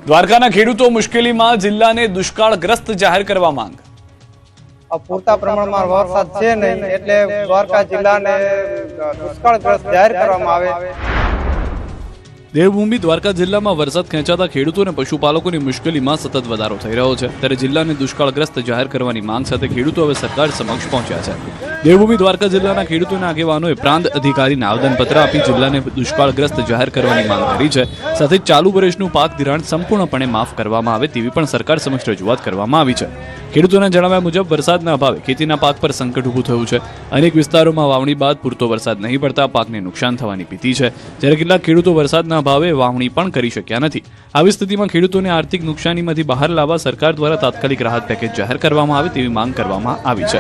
દ્વારકાના ખેડૂતો મુશ્કેલીમાં, જિલ્લાને દુષ્કાળગ્રસ્ત જાહેર કરવા માંગ। પૂરતા પ્રમાણમાં વરસાદ છે નહીં એટલે દ્વારકા જિલ્લાને દુષ્કાળગ્રસ્ત જાહેર કરવામાં આવે। દેવભૂમિ દ્વારકા જિલ્લામાં વરસાદ ખેંચાતા ખેડૂતો અને પશુપાલકોની મુશ્કેલીમાં સતત વધારો થઈ રહ્યો છે, ત્યારે જિલ્લાને દુષ્કાળગ્રસ્ત જાહેર કરવાની માંગ સાથે ખેડૂતો હવે સરકાર સમક્ષ પહોંચ્યા છે। દેવભૂમિ દ્વારકા જિલ્લાના ખેડૂતોના આગેવાનોએ પ્રાંત અધિકારીને આવેદનપત્ર આપી જિલ્લાને દુષ્કાળગ્રસ્ત જાહેર કરવાની માંગ કરી છે। સાથે જ ચાલુ વર્ષનું પાક ધિરાણ સંપૂર્ણપણે માફ કરવામાં આવે તેવી પણ સરકાર સમક્ષ રજૂઆત કરવામાં આવી છે। ખેડૂતોના જણાવ્યા મુજબ વરસાદના અભાવે ખેતીના પાક પર સંકટ ઊભું થયું છે। અનેક વિસ્તારોમાં વાવણી બાદ પૂરતો વરસાદ નહીં પડતા પાકને નુકસાન થવાની ભીતિ છે, જ્યારે કેટલાક ખેડૂતો વરસાદના અભાવે વાવણી પણ કરી શક્યા નથી। આવી સ્થિતિમાં ખેડૂતોને આર્થિક નુકસાનીમાંથી બહાર લાવવા સરકાર દ્વારા તાત્કાલિક રાહત પેકેજ જાહેર કરવામાં આવે તેવી માંગ કરવામાં આવી છે।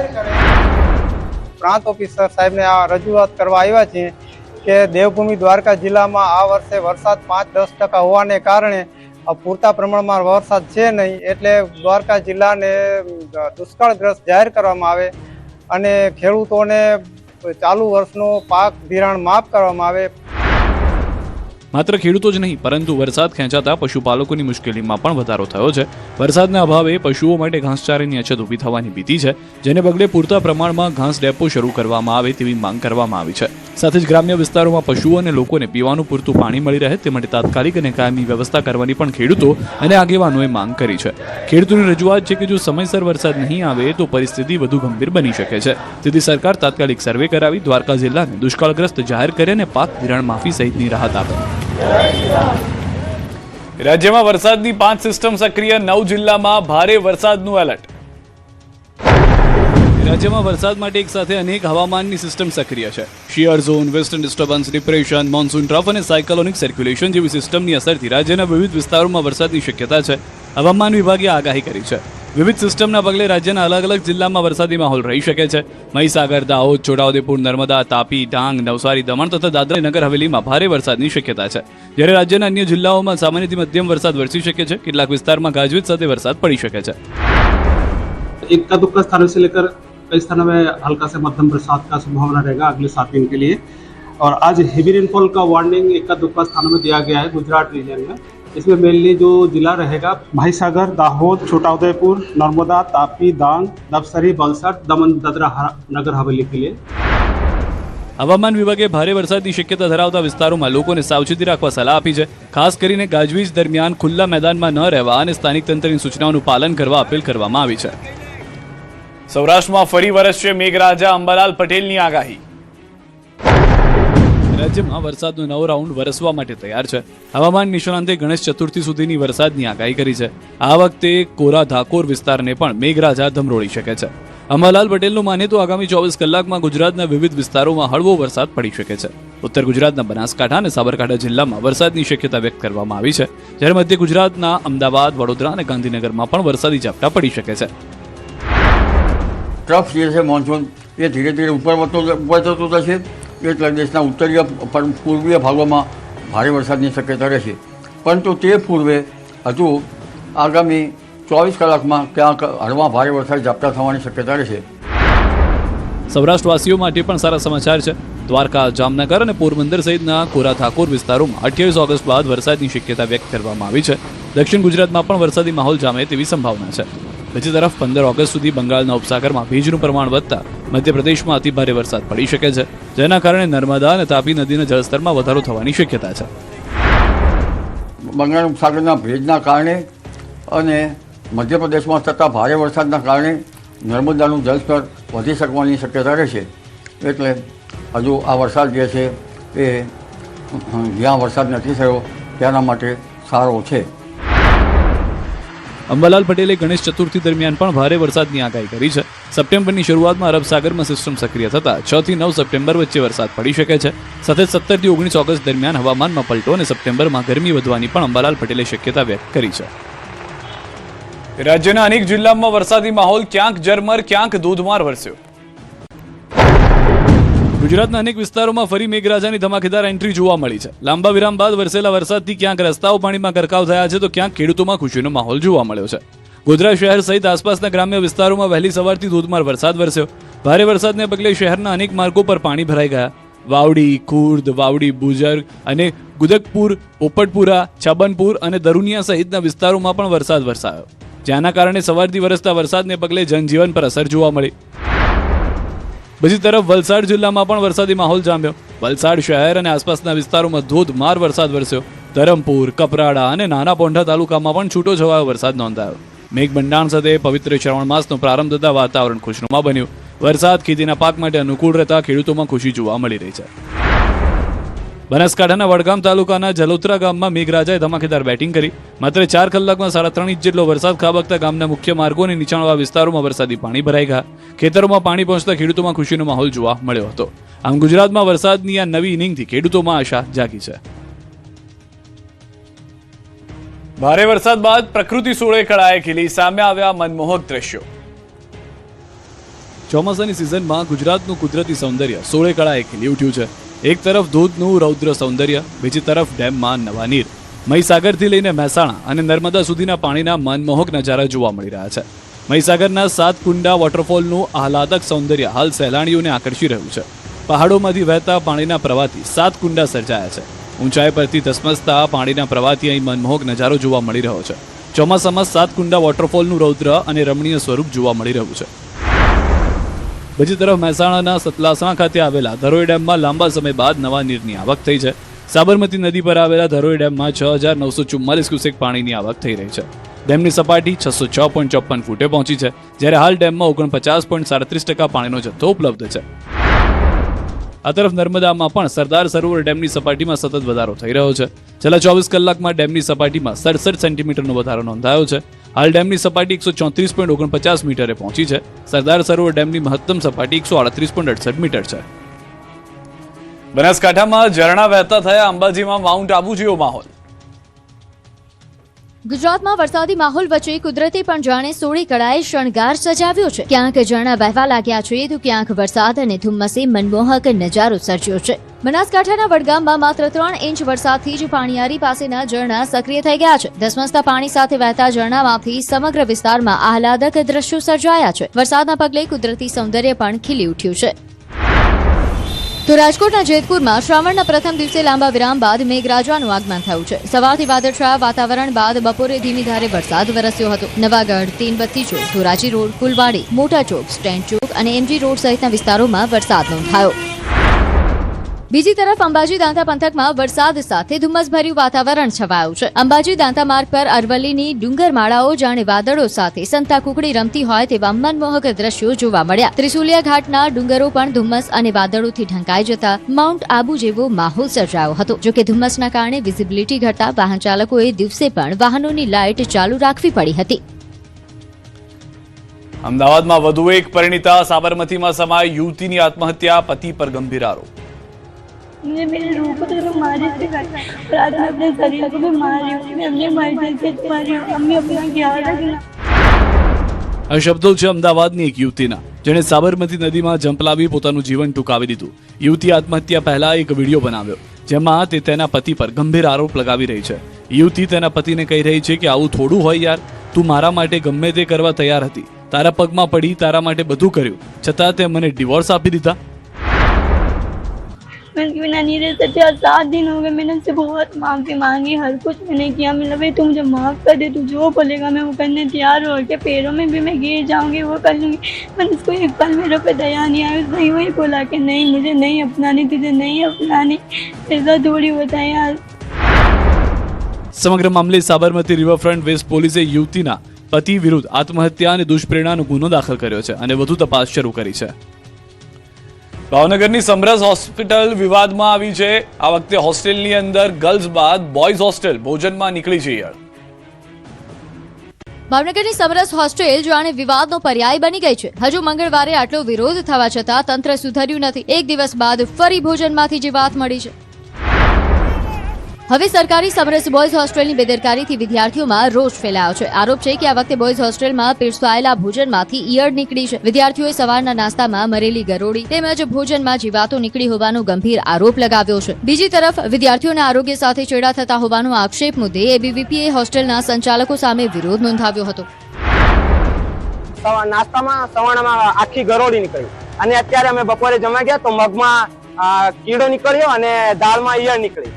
પ્રાંત ઓફિસર સાહેબને આ રજૂઆત કરવા આવ્યા છીએ કે દેવભૂમિ દ્વારકા જિલ્લામાં આ વર્ષે વરસાદ 5-10% હોવાને કારણે પૂરતા પ્રમાણમાં વરસાદ છે નહીં એટલે દ્વારકા જિલ્લાને દુષ્કાળગ્રસ્ત જાહેર કરવામાં આવે અને ખેડૂતોને ચાલુ વર્ષનો પાક ધિરાણ માફ કરવામાં આવે। માત્ર ખેડૂતો જ નહીં પરંતુ વરસાદ ખેંચાતા પશુપાલકોની મુશ્કેલીમાં પણ વધારો થયો છે। વરસાદના અભાવે પશુઓ માટે ઘાસચારાની અછત ઊભી થવાની ભીતિ છે, જેને પગલે પૂરતા પ્રમાણમાં ઘાસ ડેપો શરૂ કરવામાં આવે તેવી માંગ કરવામાં આવી છે। સાથે જ ગ્રામ્ય વિસ્તારોમાં પશુઓ અને લોકોને પીવાનું પૂરતું પાણી મળી રહે તે માટે તાત્કાલિક અને કાયમી વ્યવસ્થા કરવાની પણ ખેડૂતો અને આગેવાનોએ માંગ કરી છે। ખેડૂતોની રજૂઆત છે કે જો સમયસર વરસાદ નહીં આવે તો પરિસ્થિતિ વધુ ગંભીર બની શકે છે, તેથી સરકાર તાત્કાલિક સર્વે કરાવી દ્વારકા જિલ્લાને દુષ્કાળગ્રસ્ત જાહેર કરે અને પાક ધિરાણ માફી સહિતની રાહત આપે। રાજ્યમાં વરસાદની 5 સિસ્ટમ સક્રિય, 9 જિલ્લામાં ભારે વરસાદનું એલર્ટ। રાજ્યમાં વરસાદ માટે એક સાથે અનેક હવામાનની સિસ્ટમ સક્રિય છે। Shear zone, western disturbance, depression, monsoon trough અને સાયક્લોનિક સર્ક્યુલેશન જેવી સિસ્ટમની અસરથી રાજ્યના વિવિધ વિસ્તારોમાં વરસાદની શક્યતા છે। હવામાન વિભાગે આગાહી કરી છે। વિવિધ સિસ્ટમના પગલે રાજ્યના અલગ અલગ જિલ્લામાં વરસાદી માહોલ રહી શકે છે। મહીસાગર, દાહોદ, છોટાઉદેપુર, નર્મદા, તાપી, ડાંગ, નવસારી, દમણ તથા દાદરા નગર હવેલીમાં ભારે વરસાદની શક્યતા છે, જ્યારે રાજ્યના અન્ય જિલ્લાઓમાં સામાન્યથી મધ્યમ વરસાદ વરસી શકે છે। કેટલાક વિસ્તારમાં ગાજવીજ સાથે વરસાદ પડી શકે છે। इक्का दुक्का स्थानों से लेकर कई स्थानों में हल्का से मध्यम बरसात का संभावना रहेगा अगले 7 दिन के लिए। और आज हेवी रेनफॉल का वार्निंग इक्का दुक्का स्थानों में दिया गया है गुजरात रीजन में। इसमें मेनली जो जिला रहेगा महीसागर, दाहोद, छोटाउदेपुर, नर्मदा, तापी, डांग, नवसारी, वलसाड, दमन, दादरा नगर हवेली के लिए। હવામાન વિભાગે ભારે વરસાદની શક્યતા ધરાવતા વિસ્તારોમાં લોકોને સાવચેતી રાખવા સલાહ આપી છે। ખાસ કરીને ગાજવીજ દરમિયાન ખુલ્લા મેદાનમાં ન રહેવા અને સ્થાનિક તંત્રની સૂચનાઓનું પાલન કરવા અપીલ કરવામાં આવી છે। સૌરાષ્ટ્રમાં ફરી વરસશે મેઘરાજા, અંબાલાલ પટેલની આગાહી। રાજ્યમાં વરસાદનો નવો રાઉન્ડ વરસવા માટે તૈયાર છે। હવામાન નિષ્ણાંતે ગણેશ ચતુર્થી સુધીની વરસાદની આગાહી કરી છે। આ વખતે કોરા ધાકોર વિસ્તારને પણ મેઘરાજા ધમરોળી શકે છે। અંબાલાલ પટેલનું માને તો આગામી 24 કલાકમાં ગુજરાતના વિવિધ વિસ્તારોમાં હળવો વરસાદ પડી શકે છે। ઉત્તર ગુજરાતના બનાસકાંઠા અને સાબરકાંઠા જિલ્લામાં વરસાદની શક્યતા વ્યક્ત કરવામાં આવી છે, જ્યારે મધ્ય ગુજરાતના અમદાવાદ, વડોદરા અને ગાંધીનગરમાં પણ વરસાદી ઝાપટા પડી શકે છે। ટ્રફ જે છે મોન્સૂન એ ધીરે ધીરે ઉપર જતું થશે, એટલે દેશના ઉત્તરીય પૂર્વીય ભાગોમાં ભારે વરસાદની શક્યતા રહેશે, પરંતુ તે પૂર્વે હજુ આગામી 24 કલાકમાં ક્યાંક હળવા ભારે વરસાદ ઝાપટા થવાની શક્યતા રહેશે। સૌરાષ્ટ્રવાસીઓ માટે પણ સારા સમાચાર છે। દ્વારકા, જામનગર અને પોરબંદર સહિતના કોરા ઠાકોર વિસ્તારોમાં 28 ઓગસ્ટ બાદ વરસાદની શક્યતા વ્યક્ત કરવામાં આવી છે। દક્ષિણ ગુજરાતમાં પણ વરસાદી માહોલ જામે તેવી સંભાવના છે। બીજી તરફ 15 ઓગસ્ટ સુધી બંગાળના ઉપસાગરમાં ભેજનું પ્રમાણ વધતા મધ્યપ્રદેશમાં અતિભારે વરસાદ પડી શકે છે, જેના કારણે નર્મદા અને તાપી નદીના જળસ્તરમાં વધારો થવાની શક્યતા છે। બંગાળ ઉપસાગરના ભેજના કારણે અને મધ્યપ્રદેશમાં થતા ભારે વરસાદના કારણે નર્મદાનું જળસ્તર વધી શકવાની શક્યતા રહેશે, એટલે હજુ આ વરસાદ જે છે એ જ્યાં વરસાદ નથી થયો તેના માટે સારો છે। અંબાલાલ પટેલે ગણેશ ચતુર્થી દરમિયાન પણ ભારે વરસાદની આગાહી કરી છે। સપ્ટેમ્બરની શરૂઆતમાં અરબ સાગરમાં સિસ્ટમ સક્રિય થતા 6 થી 9 સપ્ટેમ્બર વચ્ચે વરસાદ પડી શકે છે। સાથે 17 થી 19 ઓગસ્ટ દરમિયાન હવામાનમાં પલટો અને સપ્ટેમ્બરમાં ગરમી વધવાની પણ અંબાલાલ પટેલે શક્યતા વ્યક્ત કરી છે। રાજ્યના અનેક જિલ્લામાં વરસાદી માહોલ, ક્યાંક ઝરમર, ક્યાંક ધોધમાર વરસ્યો। ગુજરાતના અનેક વિસ્તારોમાં ફરી મેઘરાજાની ધમાકેદાર એન્ટ્રી જોવા મળી છે। લાંબા વિરામ બાદ વરસેલા વરસાદથી ક્યાંક રસ્તાઓ પાણીમાં ગરકાવ થયા છે, તો ક્યાંક ખેડૂતોમાં ખુશીનો માહોલ જોવા મળ્યો છે। ગોધરા શહેર સહિત આસપાસના ગ્રામ્ય વિસ્તારોમાં વહેલી સવારથી ધોધમાર વરસાદ વરસ્યો। ભારે વરસાદને પગલે શહેરના અનેક માર્ગો પર પાણી ભરાઈ ગયા। વાવડી, ખુર્દ, વાવડી, બુજર્ગ અને ગુદકપુર, પોપટપુરા, છબનપુર અને દરુનિયા સહિતના વિસ્તારોમાં પણ વરસાદ વરસાયો, જેના કારણે સવારથી વરસતા વરસાદને પગલે જનજીવન પર અસર જોવા મળી. બીજી તરફ વલસાડ જિલ્લામાં પણ વરસાદી માહોલ જામ્યો. વલસાડ શહેર અને આસપાસના વિસ્તારોમાં ધોધમાર વરસાદ વરસ્યો. ધરમપુર, કપરાડા અને નાના પોંઢા તાલુકામાં પણ છૂટો છવાયો વરસાદ નોંધાયો. મેઘમંડાણ સાથે પવિત્ર શ્રાવણ માસનો પ્રારંભ થતા વાતાવરણ ખુશનુમા બન્યું. વરસાદ ખેતીના પાક માટે અનુકૂળ રહેતા ખેડૂતોમાં ખુશી જોવા મળી રહી છે. બનાસકાંઠાના વડગામ તાલુકાના જલોત્રા ગામમાં મેઘરાજાએ ધમાકેદાર બેટિંગ કરી. માત્ર 4 કલાકમાં 3.5 ઇંચ જેટલો વરસાદ ખાબકતા ગામના મુખ્ય માર્ગો અને નીચાણવાળા વિસ્તારોમાં વરસાદી પાણી ભરાઈ ગયા. ખેતરોમાં પાણી પહોંચતા ખેડૂતોમાં ખુશીનો માહોલ જોવા મળ્યો હતો. આમ ગુજરાતમાં વરસાદની આ નવી ઇનિંગથી ખેડૂતોમાં આશા જાગી છે. ભારે વરસાદ બાદ પ્રકૃતિ સોળે કળાએ ખીલી, સામે આવ્યા મનમોહક દ્રશ્યો. ચોમાસાની સિઝનમાં ગુજરાતનું કુદરતી સૌંદર્ય સોળે કળાએ ખીલી ઉઠ્યું છે. એક તરફ ધોધનું રૌદ્ર સૌંદર્ય, બીજી તરફ ડેમમાં નવા નીર. મહીસાગરથી લઈને મહેસાણા અને નર્મદા સુધીના પાણીના મનમોહક નજારા જોવા મળી રહ્યા છે. મહીસાગરના 7 કુંડા વોટરફોલનું આહલાદક સૌંદર્ય હાલ સહેલાણીઓને આકર્ષી રહ્યું છે. પહાડોમાંથી વહેતા પાણીના પ્રવાહથી 7 કુંડા સર્જાયા છે. ઊંચાઈ પરથી ધસમસતા પાણીના પ્રવાહથી અહીં મનમોહક નજારો જોવા મળી રહ્યો છે. ચોમાસામાં 7 કુંડા વોટરફોલનું રૌદ્ર અને રમણીય સ્વરૂપ જોવા મળી રહ્યું છે. બીજી તરફ મહેસાણાના સતલાસણા ખાતે આવેલા ધરોઈ ડેમમાં લાંબા સમય બાદ નવા નીરની આવક થઈ છે. સાબરમતી નદી પર આવેલા ધરોઈ ડેમમાં 6,944 ક્યુસેક પાણીની આવક થઈ રહી છે. ડેમની સપાટી 606.54 ફૂટે પહોંચી છે, જ્યારે હાલ ડેમમાં 49.37% પાણીનો જથ્થો ઉપલબ્ધ છે. આ તરફ નર્મદામાં પણ સરદાર સરોવર ડેમની સપાટીમાં સતત વધારો થઈ રહ્યો છે. છેલ્લા 24 કલાકમાં ડેમની સપાટીમાં 67 સેન્ટીમીટરનો વધારો નોંધાયો છે. હાલ ડેમની સપાટી 134.49 મીટરે પહોંચી છે. સરદાર સરોવર ડેમની મહત્તમ સપાટી 138.68 મીટર છે. બનાસકાંઠામાં ઝરણા વહેતા થયા, અંબાજીમાં માઉન્ટ આબુ જેવો માહોલ. ગુજરાતમાં વરસાદી માહોલ વચ્ચે કુદરતે પણ જાણે સોળે કળાએ શણગાર સજાવ્યો છે. ક્યાંક ઝરણા વહેવા લાગ્યા છે તો ક્યાંક વરસાદ અને ધુમ્મસે મનમોહક નજારો સર્જ્યો છે. બનાસકાંઠાના વડગામમાં માત્ર 3 ઇંચ વરસાદથી જ પાણીયારી પાસેના ઝરણા સક્રિય થઈ ગયા છે. ધસમસતા પાણી સાથે વહેતા ઝરણામાંથી સમગ્ર વિસ્તારમાં આહલાદક દ્રશ્યો સર્જાયા છે. વરસાદના પગલે કુદરતી સૌંદર્ય પણ ખીલી ઉઠ્યું છે. તો રાજકોટના જેતપુરમાં શ્રાવણના પ્રથમ દિવસે લાંબા વિરામ બાદ મેઘરાજાનું આગમન થયું છે. સવારથી વાદળછાયા વાતાવરણ બાદ બપોરે ધીમી ધારે વરસાદ વરસ્યો હતો. નવાગઢ, તીનબત્તી ચોક, ધોરાજી રોડ, ફુલવાડી, મોટા ચોક, સ્ટેન્ડ ચોક અને એમજી રોડ સહિતના વિસ્તારોમાં વરસાદ નોંધાયો. બીજી તરફ અંબાજી દાંતા પંથકમાં વરસાદ સાથે ધુમ્મસભર્યું વાતાવરણ છવાયું છે. અંબાજી દાંતા માર્ગ પર અરવલ્લીની ડુંગરમાળાઓ જાણે વાદળો સાથે સંતા કુકડી રમતી હોય તેવા મનમોહક દ્રશ્યો જોવા મળ્યા. ત્રિશુલિયા ઘાટના ડુંગરો પણ ધુમ્મસ અને વાદળોથી ઢંકાઈ જતા માઉન્ટ આબુ જેવો માહોલ સર્જાયો હતો. જોકે ધુમ્મસના કારણે વિઝિબિલિટી ઘટતા વાહન ચાલકોએ દિવસે પણ વાહનોની લાઇટ ચાલુ રાખવી પડી હતી. અમદાવાદમાં વધુ એક પરિણીતા, સાબરમતીમાં સમાય યુવતીની આત્મહત્યા, પતિ પર ગંભીર આરોપ. मुझे मेरे रूह को तो मारे थे, रात में अपने शरीर को भी मारी हूँ, मैं अपने माई से मारी हूँ, अम्मी अपना ख्याल रखना. આ શબ્દો છે અમદાવાદની એક યુવતીના, જેણે સાબરમતી નદીમાં ઝંપલાવી પોતાનું જીવન ટૂંકાવી દીધું. યુવતી આત્મહત્યા પહેલા એક વિડીયો બનાવ્યો, જેમાં તે તેના પતિ પર ગંભીર આરોપ લગાવી રહી છે. યુવતી તેના પતિને કહી રહી છે કે આવું થોડું હોય યાર, તું મારા માટે ગમે તે કરવા તૈયાર હતી, તારા પગમાં પડી, તારા માટે બધું કર્યું, છતાં તે મને ડિવોર્સ આપી દીધા. मैं उनके बिना नहीं रह सकती. 7 दिन हो गए, मैंने उनसे बहुत माफ़ी मांगी, हर कुछ मैंने किया. मतलब भाई तू मुझे माफ़ कर दे, तू जो बोलेगा मैं वो करने तैयार हो के पैरों में भी मैं गिर जाऊंगी, वो कर लूँगी. मैंने उसको एक पल मेरे पे दया नहीं आई. उसने वही बोला कि नहीं, मुझे नहीं अपनानी, तुझे नहीं अपनानी. ऐसा थोड़ी होता है यार. સમગ્ર મામલે સાબરમતી રિવરફ્રન્ટ વેસ્ટ પોલીસે યુવતીના પતિ વિરુદ્ધ આત્મહત્યા અને દુષ્પ્રેરણાનો ગુનો દાખલ કર્યો છે અને વધુ તપાસ શરૂ કરી છે. ભાવનગરની સમરસ હોસ્પિટલ વિવાદમાં આવી છે. આ વખતે હોસ્ટેલની અંદર ગર્લ્સ બાદ બોયઝ હોસ્ટેલ ભોજનમાં નીકળી છે. ભાવનગરની સમરસ હોસ્ટેલ જાણે વિવાદનો પર્યાય બની ગઈ છે. હજુ મંગળવારે આટલો વિરોધ થવા છતાં તંત્ર સુધર્યું નથી. એક દિવસ બાદ ફરી ભોજનમાંથી જ વાત મળી છે. હવે સરકારી સમરસ બોયઝ હોસ્ટેલની બેદરકારીથી વિદ્યાર્થીઓમાં રોષ ફેલાયો છે. આરોપ છે કે આ વખતે બોયઝ હોસ્ટેલમાં પીરસાયેલા ભોજનમાંથી ઈયળ નીકળી છે. વિદ્યાર્થીઓએ સવારના નાસ્તામાં મરેલી ગરોળી તેમજ ભોજનમાં જીવાતો નીકળી હોવાનો ગંભીર આરોપ લગાવ્યો છે. બીજી તરફ વિદ્યાર્થીઓના આરોગ્ય સાથે ચેડા થતા હોવાનો આક્ષેપ મુદ્દે એબીવીપીએ હોસ્ટેલના સંચાલકો સામે વિરોધ નોંધાવ્યો હતો. નાસ્તામાં સવારમાં આખી ગરોળી નીકળી અને અત્યારે અમે બપોરે જમવા ગયા તો મગમાં કીડો નીકળ્યો અને દાળમાં ઈયળ નીકળી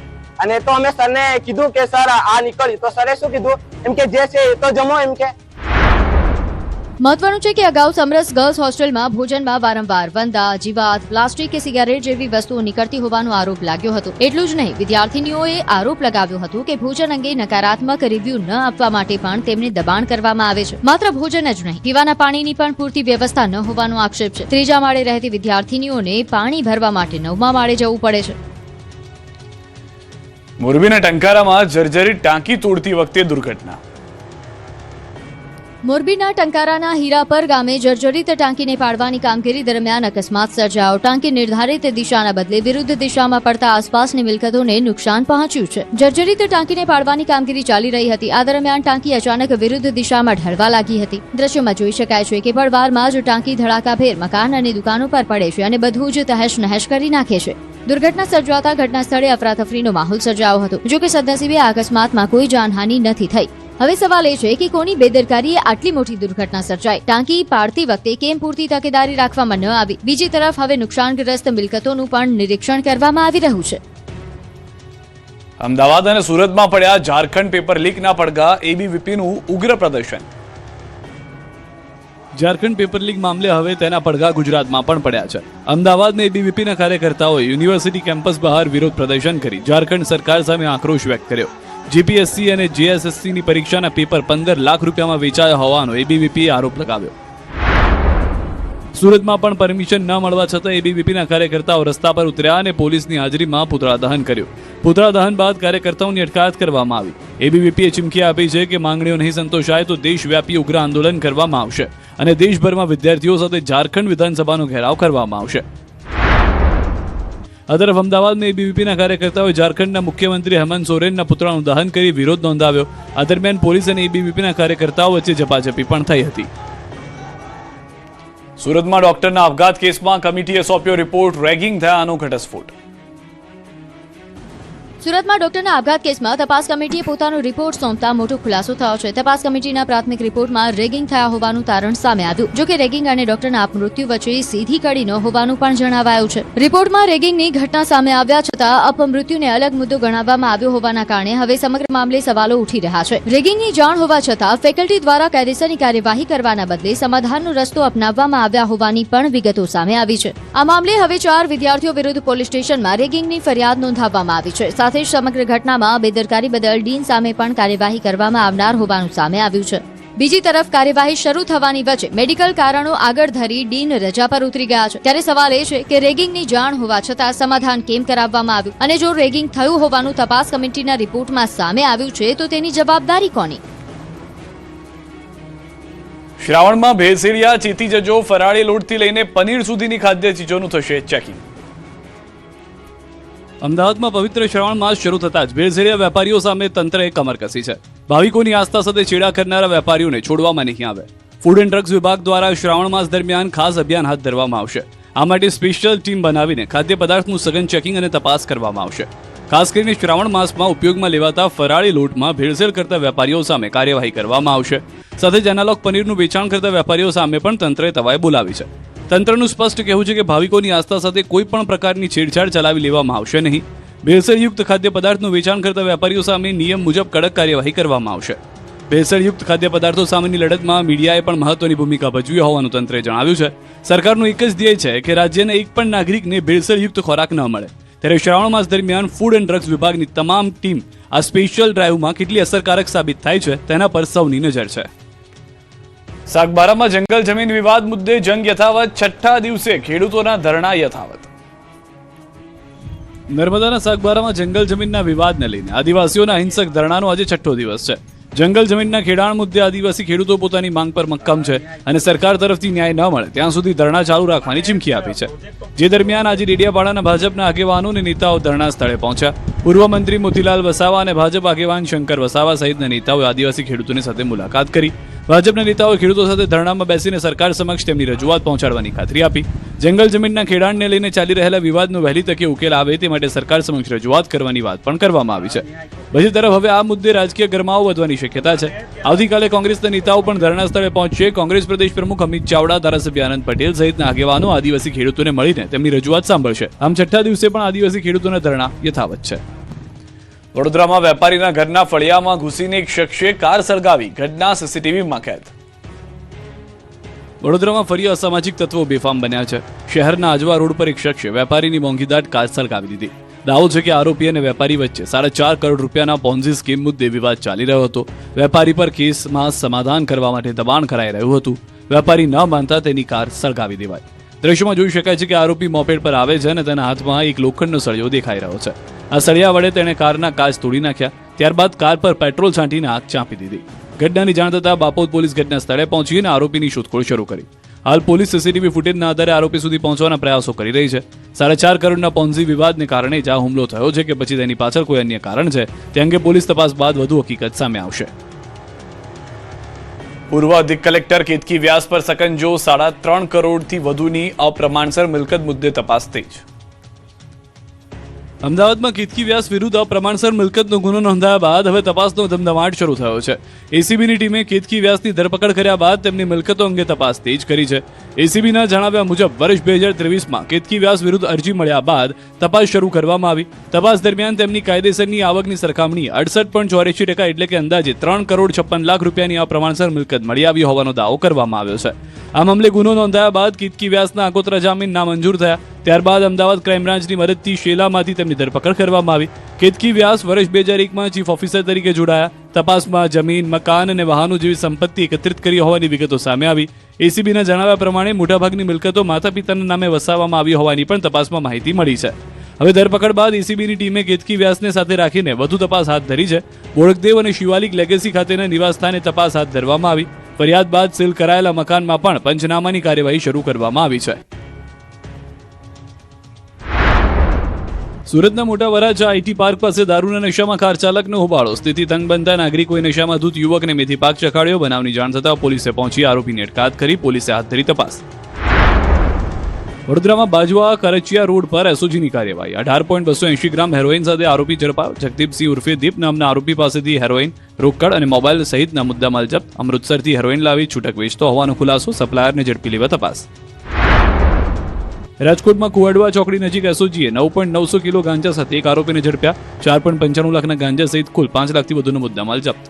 અને તો અમે સરને કીધું કે સર આ નીકળ્યું તો સરે શું કીધું એમ કે જે છે એ તો જમો એમ કે. મહત્વનું છે કે અગાઉ સમરસ ગર્લ્સ હોસ્ટેલમાં ભોજનમાં વારંવાર વંદા, જીવાત, પ્લાસ્ટિક કે સિગારેટ જેવી વસ્તુઓ નીકળતી હોવાનો આરોપ લાગ્યો હતો. એટલું જ નહીં, વિદ્યાર્થીનીઓએ આરોપ લગાવ્યો હતો કે ભોજન અંગે નકારાત્મક રિવ્યુ ન આપવા માટે પણ તેમને દબાણ કરવામાં આવે છે. માત્ર ભોજન જ નહીં, પીવાના પાણીની પણ પૂરતી વ્યવસ્થા ન હોવાનો આક્ષેપ છે. ત્રીજા માળે રહેતી વિદ્યાર્થીનીઓને પાણી ભરવા માટે 9મા માળે જવું પડે છે. મોરબીના ટંકારામાં જર્જરિત ટાંકી તોડતી વખતે દુર્ઘટના. મોરબીના ટંકારાના હીરાપર ગામે જર્જરિત ટાંકીને પાડવાની કામગીરી દરમિયાન અકસ્માત સર્જાયો. ટાંકી નિર્ધારિત દિશાના બદલે વિરુદ્ધ દિશામાં પડતા આસપાસની મિલકતોને નુકસાન પહોંચ્યું છે. જર્જરિત ટાંકીને પાડવાની કામગીરી ચાલી રહી હતી. આ દરમિયાન ટાંકી અચાનક વિરુદ્ધ દિશામાં ઢળવા લાગી હતી. દ્રશ્યોમાં જોઈ શકાય છે કે પળવારમાં જ ટાંકી ધડાકાભેર મકાન અને દુકાનો પર પડે છે અને બધું જ તહેશ નહેશ કરી નાખે છે. દુર્ઘટના સર્જાતા ઘટના સ્થળે અફરાતફરીનો માહોલ સર્જાયો હતો. જો કે સદનસીબે આ અકસ્માતમાં કોઈ જાનહાનિ નથી થઈ. હવે સવાલ એ છે કે કોની બેદરકારીએ આટલી મોટી દુર્ઘટના સર્જાઈ? ટાંકી પાડતી વખતે કેમ પૂરતી તકેદારી રાખવામાં ન આવી? બીજી તરફ હવે નુકસાનગ્રસ્ત મિલકતોનું પણ નિરીક્ષણ કરવામાં આવી રહ્યું છે. અમદાવાદ અને સુરતમાં પડ્યા ઝારખંડ પેપર લીકના પડઘા, એબીવીપીનું ઉગ્ર પ્રદર્શન. ઝારખંડ પેપર લીક મામલે હવે તેના પડઘા ગુજરાતમાં પણ પડ્યા છે. અમદાવાદમાં એબીવીપીના કાર્યકર્તાઓએ યુનિવર્સિટી કેમ્પસ બહાર વિરોધ પ્રદર્શન કરી ઝારખંડ સરકાર સામે આક્રોશ વ્યક્ત કર્યો. જીપીએસસી અને જેએસએસસીની પરીક્ષાના પેપર 15 લાખ રૂપિયામાં વેચાયા હોવાનો એબીવીપીએ આરોપ લગાવ્યો. સુરતમાં પણ પરમિશન ન મળવા છતાં એબીવીપીના કાર્યકર્તાઓ રસ્તા પર ઉતર્યા અને પોલીસની હાજરીમાં પૂતળા દહન કર્યું. પૂતળા દહન બાદ કાર્યકર્તાઓની અટકાયત કરવામાં આવી. એબીવીપીએ ચીમકી આપી છે કે માંગણીઓ નહીં સંતોષાય તો દેશવ્યાપી ઉગ્ર આંદોલન કરવામાં આવશે અને દેશભરમાં વિદ્યાર્થીઓ સાથે ઝારખંડ વિધાનસભાનો ઘેરાવ કરવામાં આવશે. આ તરફ અમદાવાદમાં એબીવીપીના કાર્યકર્તાઓએ ઝારખંડના મુખ્યમંત્રી હેમંત સોરેનના પુતળાનું દહન કરી વિરોધ નોંધાવ્યો. આ દરમિયાન પોલીસ અને એબીવીપીના કાર્યકર્તાઓ વચ્ચે ઝપાઝપી પણ થઈ હતી. સુરતમાં ડોક્ટરના આપઘાત કેસમાં કમિટીએ સોંપ્યો રિપોર્ટ, રેગિંગ થયાનો ઘટસ્ફોટ. સુરતમાં ડોક્ટરના આપઘાત કેસમાં તપાસ કમિટીએ પોતાનો રિપોર્ટ સોંપતા મોટો ખુલાસો થયો છે. તપાસ કમિટીના પ્રાથમિક રિપોર્ટમાં રેગિંગ થયા હોવાનું તારણ સામે આવ્યું. જો કે રેગિંગ અને ડોક્ટરના અપમૃત્યુ વચ્ચે સીધી કડી ન હોવાનું પણ જણાવાયું છે. રિપોર્ટમાં રેગિંગની ઘટના સામે આવ્યા છતાં અપમૃત્યુને અલગ મુદ્દો ગણાવવામાં આવ્યો હોવાના કારણે હવે સમગ્ર મામલે સવાલો ઉઠી રહ્યા છે. રેગિંગની જાણ હોવા છતાં ફેકલ્ટી દ્વારા કાયદેસરની કાર્યવાહી કરવાના બદલે સમાધાનનો રસ્તો અપનાવવામાં આવ્યા હોવાની પણ વિગતો સામે આવી છે. આ મામલે હવે 4 વિદ્યાર્થીઓ વિરુદ્ધ પોલીસ સ્ટેશનમાં રેગિંગની ફરિયાદ નોંધાવવામાં આવી છે. સાથે જ સમગ્ર ઘટનામાં બેદરકારી બદલ ડીન સામે પણ કાર્યવાહી કરવામાં આવનાર હોવાનું સામે આવ્યું છે. બીજી તરફ કાર્યવાહી શરૂ થવાની વચ્ચે મેડિકલ કારણો આગળ ધરી ડીન રજા પર ઉતરી ગયા છે. ત્યારે સવાલ એ છે કે રેગિંગની જાણ હોવા છતાં સમાધાન કેમ કરાવવામાં આવ્યું અને જો રેગિંગ થયું હોવાનું તપાસ કમિટીના રિપોર્ટમાં સામે આવ્યું છે તો તેની જવાબદારી કોની? શ્રાવણમાં ભેળસેળિયા ચેતી જજો, ફરાળી લોટથી લઈને પનીર સુધીની ખાદ્ય ચીજોનું થશે ચેકિંગ. અમદાવાદમાં પવિત્ર શ્રાવણ માસ શરૂ થતાં જ ભેળસેળિયા વેપારીઓ સામે તંત્રએ કમર કસી છે. ભાવિકોની આસ્થા સાથે છેડા કરનારા વેપારીઓને છોડવામાં નહીં આવે. ફૂડ એન્ડ ડ્રગ્સ વિભાગ દ્વારા શ્રાવણ માસ દરમિયાન ખાસ અભિયાન હાથ ધરવામાં આવશે. આ માટે સ્પેશિયલ ટીમ બનાવીને ખાદ્ય પદાર્થનું સઘન ચેકિંગ અને તપાસ કરવામાં આવશે. ખાસ કરીને શ્રાવણ માસમાં ઉપયોગમાં લેવાતા ફરાળી લોટમાં ભેળસેળ કરતા વેપારીઓ સામે કાર્યવાહી કરવામાં આવશે. સાથે જ એનાલોગ પનીરનું વેચાણ કરતા વેપારીઓ સામે પણ તંત્રએ તવાઈ બોલાવી છે. તંત્રનું સ્પષ્ટ કહેવું છે કે ભાવિકોની આસ્થા સાથે કોઈ પણ પ્રકારની છેડછાડ ચલાવી લેવામાં આવશે નહીં. ભેળસેળયુક્ત ખાદ્ય પદાર્થનું વેચાણ કરતા વેપારીઓ સામે નિયમ મુજબ કડક કાર્યવાહી કરવામાં આવશે. ભેળસેળયુક્ત ખાદ્ય પદાર્થો સામેની લડતમાં મીડિયાએ પણ મહત્વની ભૂમિકા ભજવી હોવાનું તંત્રએ જણાવ્યું છે. સરકારનું એક જ ધ્યેય છે કે રાજ્યના એક પણ નાગરિકને ભેળસેળયુક્ત ખોરાક ન મળે. ત્યારે શ્રાવણ માસ દરમિયાન ફૂડ એન્ડ ડ્રગ્સ વિભાગની તમામ ટીમ આ સ્પેશિયલ ડ્રાઈવમાં કેટલી અસરકારક સાબિત થાય છે તેના પર સૌની નજર છે. સાગબારામાં જંગલ જમીન વિવાદ મુદ્દે જંગ યથાવત, 6ઠ્ઠા દિવસે ખેડૂતોના ધરણા યથાવત. નર્મદાના સાગબારામાં જંગલ જમીનના વિવાદને લઈને આદિવાસીઓના હિંસક ધરણાનો આજે 6ઠ્ઠો દિવસ છે. જંગલ જમીનના ખેડાણ મુદ્દે આદિવાસી ખેડૂતો પોતાની માંગ પર મક્કમ છે અને સરકાર તરફથી ન્યાય ન મળે ત્યાં સુધી ધરણા ચાલુ રાખવાની ચીમકી આપી છે. જે દરમિયાન આજે ડેડિયાપાડાના ભાજપના આગેવાનો અને નેતાઓ ધરણા સ્થળે પહોંચ્યા. પૂર્વ મંત્રી મોતીલાલ વસાવા અને ભાજપ આગેવાન શંકર વસાવા સહિતના નેતાઓએ આદિવાસી ખેડૂતોની સાથે મુલાકાત કરી. ભાજપના નેતાઓએ ખેડૂતો સાથે ધરણામાં બેસીને સરકાર સમક્ષ તેમની રજૂઆત પહોંચાડવાની ખાતરી આપી. જંગલ જમીનના ખેડાણને લઈને ચાલી રહેલા વિવાદનો વહેલી તકે ઉકેલ આવે તે માટે સરકાર સમક્ષ રજૂઆત કરવાની વાત પણ કરવામાં આવી છે. બીજી તરફ હવે આ મુદ્દે રાજકીય ગરમાવો વધવાની શક્યતા છે. આવતીકાલે કોંગ્રેસના નેતાઓ પણ ધરણા સ્થળે પહોંચશે. કોંગ્રેસ પ્રદેશ પ્રમુખ અમિત ચાવડા, ધારાસભ્ય આનંદ પટેલ સહિતના આગેવાનો આદિવાસી ખેડૂતોને મળીને તેમની રજૂઆત સાંભળશે. આમ છઠ્ઠા દિવસે પણ આદિવાસી ખેડૂતોના ધરણા યથાવત છે. વડોદરામાં વેપારીના ઘરના ફળિયામાં ઘૂસીને એક શખ્સે કાર સળગાવી, ઘટના સીસીટીવીમાં કેદ. વડોદરામાં ફરી અસામાજિક તત્વો બેફામ બન્યા છે. શહેરના આજવા રોડ પર એક શખ્સે વેપારીની મોંઘીદાટ કાર સળગાવી દીધી. દાવો છે કે આરોપી અને વેપારી વચ્ચે 4.5 કરોડ રૂપિયાના પોન્ઝી સ્કીમ મુદ્દે વિવાદ ચાલી રહ્યો હતો. વેપારી પર કેસમાં સમાધાન કરવા માટે દબાણ કરાઈ રહ્યું હતું. વેપારી ન માનતા તેની કાર સળગાવી દેવાઈ. દ્રશ્યમાં જોઈ શકાય છે કે આરોપી મોપેડ પર આવે છે અને તેના હાથમાં એક લોખંડનો સળિયો દેખાઈ રહ્યો છે. આ સળિયા વડે તેણે કારના કાચ તોડી નાખ્યા. ત્યારબાદ કાર પર પેટ્રોલ છાંટીને આગ ચાંપી દીધી. ઘટનાની જાણ થતાં બાપોદ પોલીસ ઘટના સ્થળે પહોંચીને આરોપીની શોધખોળ શરૂ કરી. હાલ પોલીસ સીસીટીવી ફૂટેજના આધારે આરોપી સુધી પહોંચવાના પ્રયાસો કરી રહી છે. 4.5 કરોડના પોન્ઝી વિવાદને કારણે જ આ હુમલો થયો છે કે પછી તેની પાછળ કોઈ અન્ય કારણ છે તે અંગે પોલીસ તપાસ બાદ વધુ હકીકત સામે આવશે. પૂર્વ અધિક કલેક્ટર કેતકી વ્યાસ પર સકંજો, 3.5 કરોડથી વધુની અપ્રમાણસર મિલકત મુદ્દે તપાસ તેજ. અમદાવાદમાં કેતકી વ્યાસ વિરુદ્ધ અપ્રમાણસર મિલકતનો ગુનો નોંધાયા બાદ હવે તપાસનો ધમધમાટ શરૂ થયો છે. એસીબીની ટીમે કેતકી વ્યાસની ધરપકડ કર્યા બાદ તેમની મિલકતો અંગે તપાસ તેજ કરી છે. એસીબીના જણાવ્યા મુજબ વર્ષ 2023માં કેતકી વ્યાસ વિરુદ્ધ અરજી મળ્યા બાદ તપાસ શરૂ કરવામાં આવી. તપાસ દરમિયાન તેમની કાયદેસરની આવકની સરખામણી 68.84% એટલે કે અંદાજે 3 કરોડ 56 લાખ રૂપિયાની અપ્રમાણસર મિલકત મળી આવી હોવાનો દાવો કરવામાં આવ્યો છે. આ મામલે ગુનો નોંધાયા બાદ કેતકી વ્યાસના આગોતરા જામીન નામંજૂર થયા. ત્યારબાદ અમદાવાદ ક્રાઇમ બ્રાન્ચની મદદથી શેલામાંથી તેમની ધરપકડ કરવામાં આવી. કેતકી વ્યાસ વર્ષ 2001માં ચીફ ઓફિસર તરીકે જોડાયા. તપાસમાં જમીન, મકાન અને વાહનો જેવી સંપત્તિ એકત્રિત કરી હોવાની વિગતો સામે આવી. એસીબીના જણાવ્યા પ્રમાણે મોટાભાગની મિલકતો માતા પિતાના નામે વસાવવામાં આવી હોવાની પણ તપાસમાં માહિતી મળી છે. હવે ધરપકડ બાદ એસીબીની ટીમે કેતકી વ્યાસને સાથે રાખીને વધુ તપાસ હાથ ધરી છે. બોળકદેવ અને શિવાલિક લેગેસી ખાતેના નિવાસસ્થાને તપાસ હાથ ધરવામાં આવી. ફરિયાદ બાદ સીલ કરાયેલા મકાનમાં પણ પંચનામાની કાર્યવાહી શરૂ કરવામાં આવી છે. સુરતના મોટા વરાછા આઈટી પાર્ક પાસે દારૂના નશામાં કાર ચાલકનો હોબાળો. સ્થિતિ તંગ બનતા નાગરિકોએ નશામાં ધૂત યુવકને મેથી પાક ચખાડ્યો. બનાવની જાણ થતાં પોલીસે પહોંચી આરોપીની અટકાયત કરી. પોલીસે હાથ ધરી તપાસ. વડોદરામાં બાજવા કરચિયા રોડ પર એસઓજીની કાર્યવાહી. 18.280 ગ્રામ હેરોઇન સાથે આરોપી ઝડપાયો. જગદીપસિંહ ઉર્ફે દીપ નામના આરોપી પાસેથી હેરોઇન, રોકડ અને મોબાઈલ સહિતના મુદ્દામાલ જપ્ત. અમૃતસરથી હેરોઇન લાવી છૂટક વેચતો હોવાનો ખુલાસો. સપ્લાયરને ઝડપી લેવા તપાસ. રાજકોટમાં કુવાડવા ચોકડી નજીક એસઓજીએ 9.900 કિલો ગાંજા સાથે એક આરોપીને ઝડપ્યા. 4.95 લાખના ગાંજા સહિત કુલ 5 લાખથી વધુનો મુદ્દામાલ જપ્ત.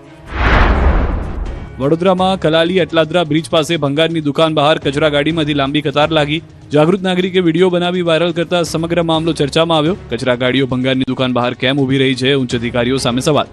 વડોદરામાં કલાલી અટલાદરા બ્રિજ પાસે ભંગારની દુકાન બહાર કચરા ગાડીમાંથી લાંબી કતાર લાગી. જાગૃત નાગરિકે વિડીયો બનાવી વાયરલ કરતા સમગ્ર મામલો ચર્ચામાં આવ્યો. કચરા ગાડીઓ ભંગારની દુકાન બહાર કેમ ઊભી રહી છે? ઉચ્ચ અધિકારીઓ સામે સવાલ.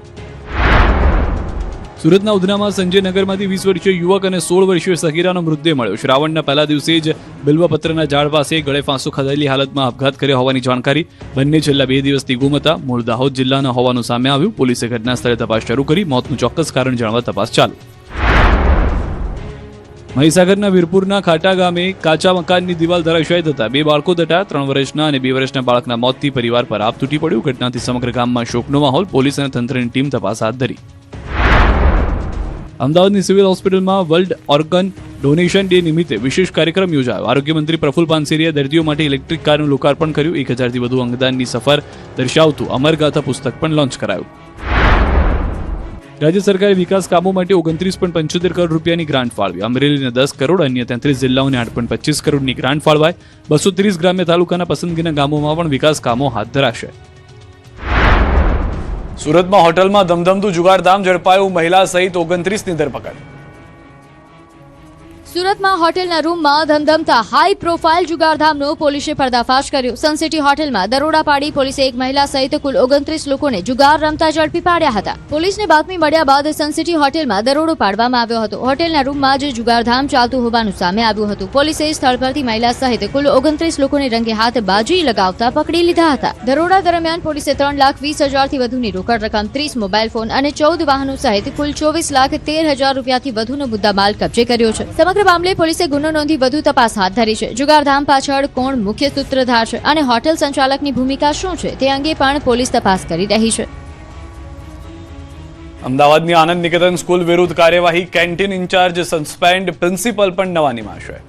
સુરતના ઉધનામાં સંજયનગરમાંથી 20 વર્ષીય યુવક અને 16 વર્ષીય સગીરાનો મૃતદેહ મળ્યો. શ્રાવણના પહેલા દિવસે જ બિલ્વપત્રના ઝાડ પાસે ગળે ફાંસો ખાધેલી હાલતમાં આપઘાત કર્યો હોવાની જાણકારી. બંને છેલ્લા 2 દિવસથી ગુમ હતા. મૂળ દાહોદ જિલ્લાના હોવાનું સામે આવ્યું. પોલીસે ઘટના સ્થળે તપાસ શરૂ કરી. મોતનું ચોક્કસ કારણ જાણવા તપાસ ચાલુ. મહીસાગરના વીરપુરના ખાટા ગામે કાચા મકાનની દિવાલ ધરાશાયી થતા 2 બાળકો દટા. 3 વર્ષના અને 2 વર્ષના બાળકના મોતથી પરિવાર પર આપ તૂટી પડ્યું. ઘટનાથી સમગ્ર ગામમાં શોકનો માહોલ. પોલીસ અને તંત્રની ટીમ તપાસ હાથ ધરી. અમદાવાદની સિવિલ હોસ્પિટલમાં વર્લ્ડ ઓર્ગન ડોનેશન ડે નિમિત્તે વિશેષ કાર્યક્રમ યોજાયો. આરોગ્ય મંત્રી પ્રફુલ પાનસેરીએ દર્દીઓ માટે ઇલેક્ટ્રિક કારનું લોકાર્પણ કર્યું. 1000થી વધુ અંગદાનની સફર દર્શાવતું અમરગાથા પુસ્તક પણ લોન્ચ કરાયું. રાજ્ય સરકારે વિકાસ કામો માટે 29.75 કરોડ રૂપિયાની ગ્રાન્ટ ફાળવી. અમરેલીને 10 કરોડ, અન્ય 33 જિલ્લાઓને 8.25 કરોડની ગ્રાન્ટ ફાળવાય. 230 ગ્રામ્ય તાલુકાના પસંદગીના ગામોમાં પણ વિકાસ કામો હાથ ધરાશે. સુરતમાં હોટલમાં ધમધમતું જુગારધામ ઝડપાયું. મહિલા સહિત 29ની ધરપકડ. સુરતમાં હોટેલના રૂમમાં ધમધમતા હાઈ પ્રોફાઇલ જુગારધામનો પોલીસે પર્દાફાશ કર્યો. સનસિટી હોટેલમાં દરોડા પાડી પોલીસે એક મહિલા સહિત કુલ 29 લોકોને જુગાર રમતા ઝડપી પાડ્યા હતા. પોલીસને બાતમી મળ્યા બાદ સનસિટી હોટેલમાં દરોડો પાડવામાં આવ્યો હતો. હોટેલના રૂમમાં જ જુગારધામ ચાલતું હોવાનું સામે આવ્યું હતું. પોલીસે સ્થળ પરથી મહિલા સહિત કુલ 29 લોકોને રંગે હાથ બાજી લગાવતા પકડી લીધા હતા. દરોડા દરમિયાન પોલીસે 3,20,000થી વધુની રોકડ રકમ, 30 મોબાઈલ ફોન અને 14 વાહનો સહિત કુલ 24,13,000 રૂપિયાથી વધુનો મુદ્દામાલ કબજે કર્યો છે. સમગ્ર મામલે પોલીસે ગુનો નોંધી વધુ તપાસ હાથ ધરી છે. જુગારધામ પાછળ કોણ મુખ્ય સૂત્રધાર છે અને હોટેલ સંચાલકની ભૂમિકા શું છે તે અંગે પણ પોલીસ તપાસ કરી રહી છે. અમદાવાદની આનંદ નિકેતન સ્કૂલ વિરુદ્ધ કાર્યવાહી, કેન્ટીન ઇન્ચાર્જ સસ્પેન્ડ, પ્રિન્સિપલ પણ નવા નિમાશે.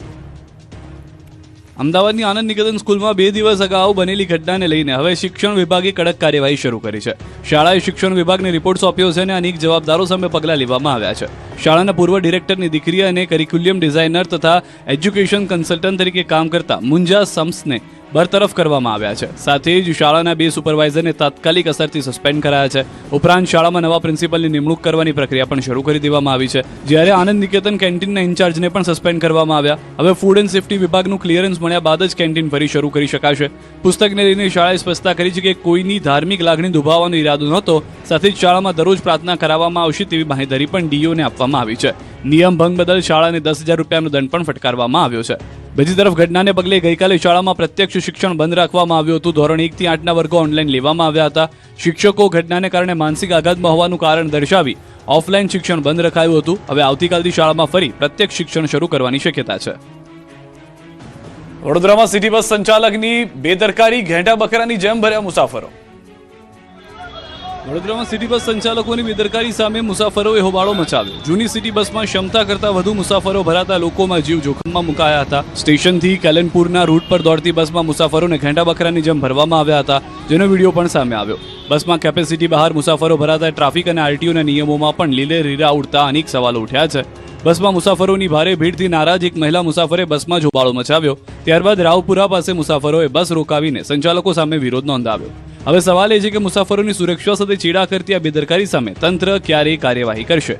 અમદાવાદની આનંદ નિકેતન સ્કૂલમાં 2 દિવસ અગાઉ બનેલી ઘટનાને લઈને હવે શિક્ષણ વિભાગે કડક કાર્યવાહી શરૂ કરી છે. શાળાએ શિક્ષણ વિભાગને રિપોર્ટ સોંપ્યો છે અને અનેક જવાબદારો સામે પગલાં લેવામાં આવ્યા છે. શાળાના પૂર્વ ડિરેક્ટરની દીકરી અને કરિક્યુલમ ડિઝાઇનર તથા એજ્યુકેશન કન્સલ્ટન્ટ તરીકે કામ કરતા મુંજા સમ્સને બરતરફ કરવામાં આવ્યા છે. સાથે જ શાળાના 2 સુપરવાઇઝરને તાત્કાલિક અસરથી સસ્પેન્ડ કરાયા છે. ઉપરાંત શાળામાં નવા પ્રિન્સિપલની નિમણૂક કરવાની પ્રક્રિયા પણ શરૂ કરી દેવામાં આવી છે. જ્યારે આનંદ નિકેતન કેન્ટીનના ઇન્ચાર્જને પણ સસ્પેન્ડ કરવામાં આવ્યા. હવે ફૂડ એન્ડ સેફ્ટી વિભાગનું ક્લિયરન્સ મળ્યા બાદ જ કેન્ટીન ફરી શરૂ કરી શકાશે. પુસ્તકને લઈને શાળાએ સ્પષ્ટતા કરી છે કે કોઈની ધાર્મિક લાગણી દુભાવવાનો ઈરાદો નહોતો. સાથે જ શાળામાં દરરોજ પ્રાર્થના કરાવવામાં આવશે તેવી બાંહેધરી પણ ડીઓને આપવામાં આવી છે. નિયમ ભંગ બદલ શાળાને 10,000 રૂપિયાનો દંડ પણ ફટકારવામાં આવ્યો છે. બીજી તરફ ઘટનાને પગલે ગઈકાલે શાળામાં પ્રત્યક્ષ શિક્ષણ બંધ રાખવામાં આવ્યું હતું. ધોરણ 1 થી 8ના વર્ગો ઓનલાઈન લેવામાં આવ્યા હતા. શિક્ષકો ઘટનાને કારણે માનસિક આઘાતમાં હોવાનું કારણ દર્શાવી ઓફલાઈન શિક્ષણ બંધ રખાયું હતું. હવે આવતીકાલથી શાળામાં ફરી પ્રત્યક્ષ શિક્ષણ શરૂ કરવાની શક્યતા છે. વડોદરામાં સિટી બસ સંચાલકની બેદરકારી, ઘેંટા બકરાની જેમ ભર્યા મુસાફરો. વડોદરામાં સિટી બસ સંચાલકોની બેદરકારી સામે મુસાફરોએ હોબાળો મચાવ્યો. જૂની સિટી બસમાં ક્ષમતા કરતાં વધુ મુસાફરો ભરાતા લોકોમાં જીવ જોખમમાં મુકાયા હતા. સ્ટેશનથી કેલનપુરના રૂટ પર દોડતી બસમાં મુસાફરોને ઘેંટા બકરાની જેમ ભરવામાં આવ્યા હતા, જેનો વિડીયો પણ સામે આવ્યો. બસમાં કેપેસિટી બહાર મુસાફરો ભરાતા ટ્રાફિક અને આરટીઓના નિયમોમાં પણ લીલે રીરા ઉડતા અનેક સવાલો ઉઠ્યા છે. બસમાં મુસાફરોની ભારે ભીડથી નારાજ એક મહિલા મુસાફરે બસમાં જ હોબાળો મચાવ્યો. ત્યારબાદ રાવપુરા પાસે મુસાફરોએ બસ રોકાવીને સંચાલકો સામે વિરોધ નોંધાવ્યો. હવે સવાલ એ છે કે મુસાફરોની સુરક્ષા સાથે ચેડા કરતી આ બેદરકારી સામે તંત્ર ક્યારે કાર્યવાહી કરશે.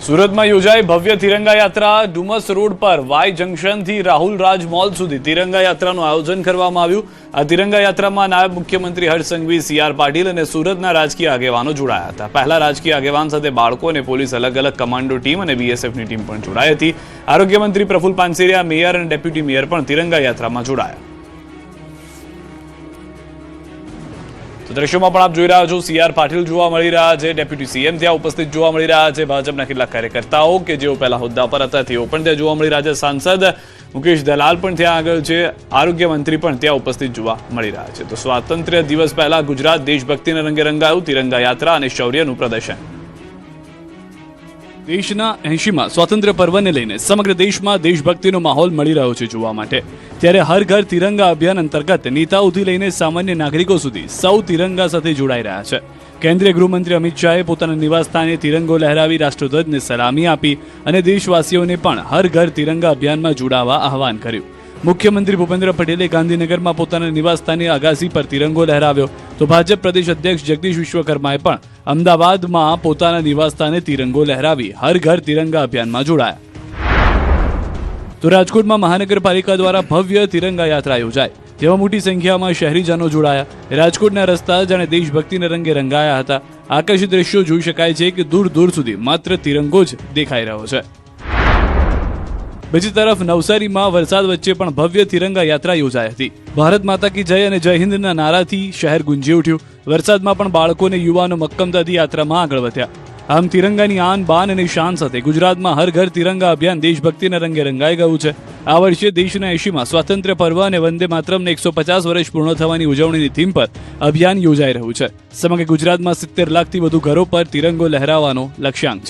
સુરતમાં યોજાઈ ભવ્ય તિરંગા યાત્રા. ડુમસ રોડ પર વાય જંકશનથી રાહુલ રાજ મોલ સુધી તિરંગા યાત્રાનું આયોજન કરવામાં આવ્યું. આ તિરંગા યાત્રામાં નાયબ મુખ્યમંત્રી હર્ષ સંઘવી, CR પાટીલ અને સુરતના રાજકીય આગેવાનો જોડાયા હતા. પહેલા રાજકીય આગેવાન સાથે બાળકો અને પોલીસ અલગ અલગ કમાન્ડો ટીમ અને BSFની ટીમ પણ જોડાઈ હતી. આરોગ્ય મંત્રી પ્રફુલ પાનસેરિયા, મેયર અને ડેપ્યુટી મેયર પણ તિરંગા યાત્રામાં જોડાયા. તો દ્રશ્યોમાં પણ આપ જોઈ રહ્યા છો, CR પાટીલ જોવા મળી રહ્યા છે, ડેપ્યુટી CM ત્યાં ઉપસ્થિત જોવા મળી રહ્યા છે. ભાજપના કેટલાક કાર્યકર્તાઓ કે જેઓ પહેલા હોદ્દા પર હતા તેઓ પણ ત્યાં જોવા મળી રહ્યા છે. સાંસદ મુકેશ દલાલ પણ ત્યાં આગળ છે. આરોગ્ય મંત્રી પણ ત્યાં ઉપસ્થિત જોવા મળી રહ્યા છે. તો સ્વાતંત્ર્ય દિવસ પહેલા ગુજરાત દેશભક્તિના રંગે રંગાયું. તિરંગા યાત્રા અને શૌર્યનું પ્રદર્શન. દેશના 80માં સ્વાતંત્ર્ય પર્વને લઈને સમગ્ર દેશમાં દેશભક્તિનો માહોલ મળી રહ્યો છે જોવા માટે. ત્યારે હર ઘર તિરંગા અભિયાન અંતર્ગત નેતાઓથી લઈને સામાન્ય નાગરિકો સુધી સૌ તિરંગા સાથે જોડાઈ રહ્યા છે. કેન્દ્રીય ગૃહમંત્રી અમિત શાહે પોતાના નિવાસસ્થાને તિરંગો લહેરાવી રાષ્ટ્રધ્વજને સલામી આપી અને દેશવાસીઓને પણ હર ઘર તિરંગા અભિયાનમાં જોડાવા આહવાન કર્યું. મુખ્યમંત્રી ભૂપેન્દ્ર પટેલે ગાંધીનગરમાં પોતાના નિવાસસ્થાને અગાસી પર તિરંગો લહેરાવ્યો. તો ભાજપ પ્રદેશ અધ્યક્ષ જગદીશ વિશ્વકર્માએ પણ અમદાવાદમાં પોતાના નિવાસસ્થાને તિરંગો લહેરાવી હર ઘર તિરંગા અભિયાનમાં જોડાયા. તો રાજકોટમાં મહાનગરપાલિકા દ્વારા ભવ્ય તિરંગા યાત્રા યોજાઈ, જેમાં મોટી સંખ્યામાં શહેરીજનો જોડાયા. રાજકોટના રસ્તા જાણે દેશભક્તિના રંગે રંગાયા હતા. આકર્ષક દ્રશ્યો જોઈ શકાય છે કે દૂર દૂર સુધી માત્ર તિરંગો જ દેખાઈ રહ્યો છે. બીજી તરફ નવસારીમાં વરસાદ વચ્ચે પણ ભવ્ય તિરંગા યાત્રા યોજાઈ હતી. ભારત માતા કી જય અને જય હિન્દના નારાથી શહેર ગુંજી ઉઠ્યું. વરસાદમાં પણ બાળકો અને યુવાનો મક્કમતાથી યાત્રામાં આગળ વધ્યા. આમ તિરંગાની આન બાન અને શાન સાથે ગુજરાતમાં હર ઘર તિરંગા અભિયાન દેશભક્તિના રંગે રંગાઈ ગયું છે. આ વર્ષે દેશના 80માં સ્વાતંત્ર્ય પર્વ અને વંદે માતરમને 150 વર્ષ પૂર્ણ થવાની ઉજવણીની થીમ પર અભિયાન યોજાઈ રહ્યું છે. સમગ્ર ગુજરાતમાં 70 લાખથી વધુ ઘરો પર તિરંગો લહેરાવવાનો લક્ષ્યાંક છે.